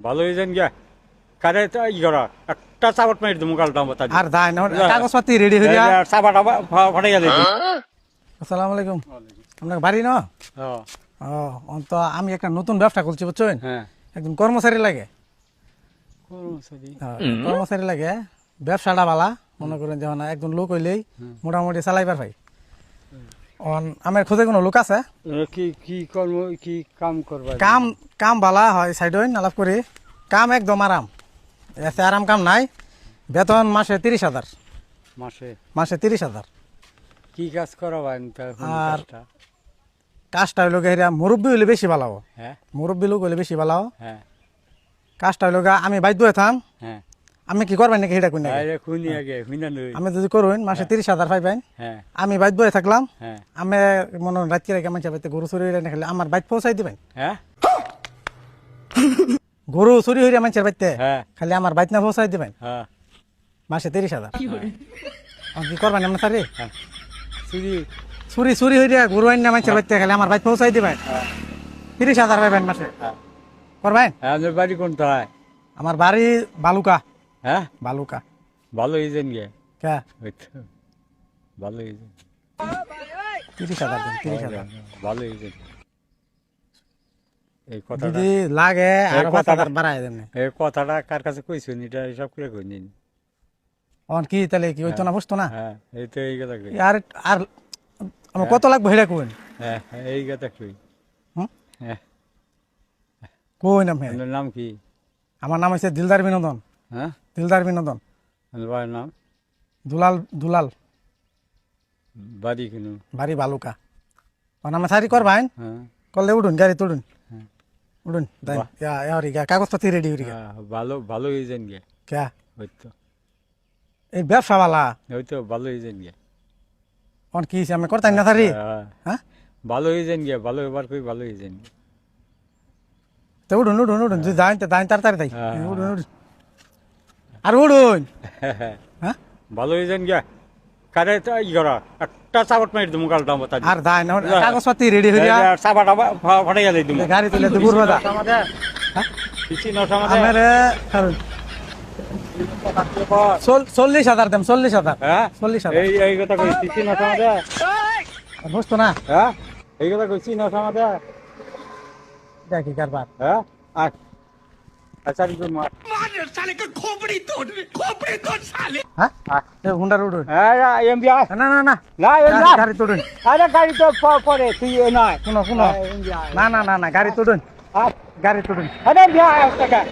ভালো হয়েছেন গিয়া কারে তো ই করা একটা চাবট মারি দেবো কাল দাম বাতা আর দাই না কাগজপাতি রেডি হয়ে যা। চাবাটা ফাটাইয়া দিই আসসালামু আলাইকুম। আপনার বাড়ি না? ও তো আমি একটা নতুন ব্যবসা করছি বুঝছেন, হ্যাঁ একজন কর্মচারী লাগে। কর্মচারী কর্মচারী লাগে, ব্যবসাটা বালা মনে করেন যখন একজন লোক হইলেই মোটামুটি চালাইবার ভাই। আমার খোঁজে কোনো লোক আছে? কি কি কর্ম কি কাম করবা কাম কাম বালা হয় সাইড হইন আলাপ করি, কাম একদম আরাম, এতে আরাম কাম নাই। বেতন মাসে 30,000, মাসে মাসে 30,000। কি কাজ করাবেন আর কাজটা হইল গিয়ে মুরব্বী হইলে বেশি ভালো হবো, হ্যাঁ মুরব্বী লোক হইলে বেশি ভালো হবো। হ্যাঁ কাজটা হইল গা আমি বাইদ্য থাম, হ্যাঁ আমি কি করবেন নাকি সেটা কোন আরে খুনি আগে খুনা নই আমি যদি করুন মাসে 30,000 পাইবেন, হ্যাঁ আমি বাইত বয়ে থাকলাম, হ্যাঁ আমি মনে রাত্রি রেখে মানুষ বাড়িতে গরু চুরি হইলে খেলে আমার বাইত পৌঁছাই দিবেন। হ্যাঁ গরু চুরি হইলে মানুষের বাড়িতে হ্যাঁ খালি আমার বাইত না পৌঁছাই দিবেন হ্যাঁ মাসে 30,000। আমি কি করবেন আপনার সারি চুরি চুরি চুরি হইলে গরু আইন না মানুষের বাড়িতে খালি আমার বাইত পৌঁছাই দিবেন, 30,000 পাইবেন মাসে। করবেন? হ্যাঁ আপনার বাড়ি কোনটায়? আমার বাড়ি বালুকা। হ্যাঁ বালুকা ভালো হয়েছেন গে কে? ওই তো ভালো হয়েছেন 30,000 দেন, 30,000 ভালো হয়েছেন এই কথাটা যদি লাগে আর এই কথাটা- 5,000 বাড়াই দেন। এই কথাটা কার কাছে কইছেন এটা সব করে কই নিন অন কি তাহলে কি হইতো না বুঝতো না? হ্যাঁ এই তো এই কথা কই আর আর আমার কত লাগবে সেটা কইন। হ্যাঁ এই কথা কই হুম? হ্যাঁ কই নাম হে? আপনার নাম কি? আমার নাম হচ্ছে দিলদার বিনোদন। হ্যাঁ দিলদার বিনোদন। আপনার বাড়ির নাম দুলাল দুলাল, বাড়ি কেন? বাড়ি বালুকা। নামে সারি করবাইন, হ্যাঁ করলে উঠুন গাড়ি তুলুন, হ্যাঁ। উঠুন দেন বাহ। কাগজপাতি রেডি হয়ে গেল। ভালো ভালো হয়েছেন গে কে? ওই তো এই ব্যবসাওয়ালা ওই তো ভালো হয়েছেন গে অন কি হইছে আমি করতাই না সারি। হ্যাঁ হ্যাঁ ভালো হয়েছেন গে ভালো এবার কই ভালো হয়েছেন তো উঠুন উঠুন উঠুন যদি যাইন তো দাইন তাড়াতাড়ি তাই হ্যাঁ, উঠুন উঠুন আর উঠুন। হ্যাঁ ভালো হয়েছেন গে কারে তো ই করা একটা চাবট মারি দেবো কাল দাম বাতা আর দাইন কাগজপাতি রেডি হয়ে যা। চাবাটা ফাটাইয়া দিই দেবো গাড়ি তুলে তো ঘুরবা দা কিছু নটা আমাদের আমার 40,000 দেন, 40,000। হ্যাঁ 40,000 এই এই কথা কই কিছু নটা আমাদের বুঝতো না? হ্যাঁ এই কথা কইছি নটা আমাদের দেখি কারবার। হ্যাঁ আচ্ছা রিজু মার হ্যাঁ হুন্ডার উঠুন। হ্যাঁ এম বি আয় না না না না এম বি গাড়ি তুলুন। আরে গাড়ি তো পরে তুই এ নয় শুনো শুনো, এম বি আয় না না না না গাড়ি তুলুন, গাড়ি তুলুন। আরে এম বি আয়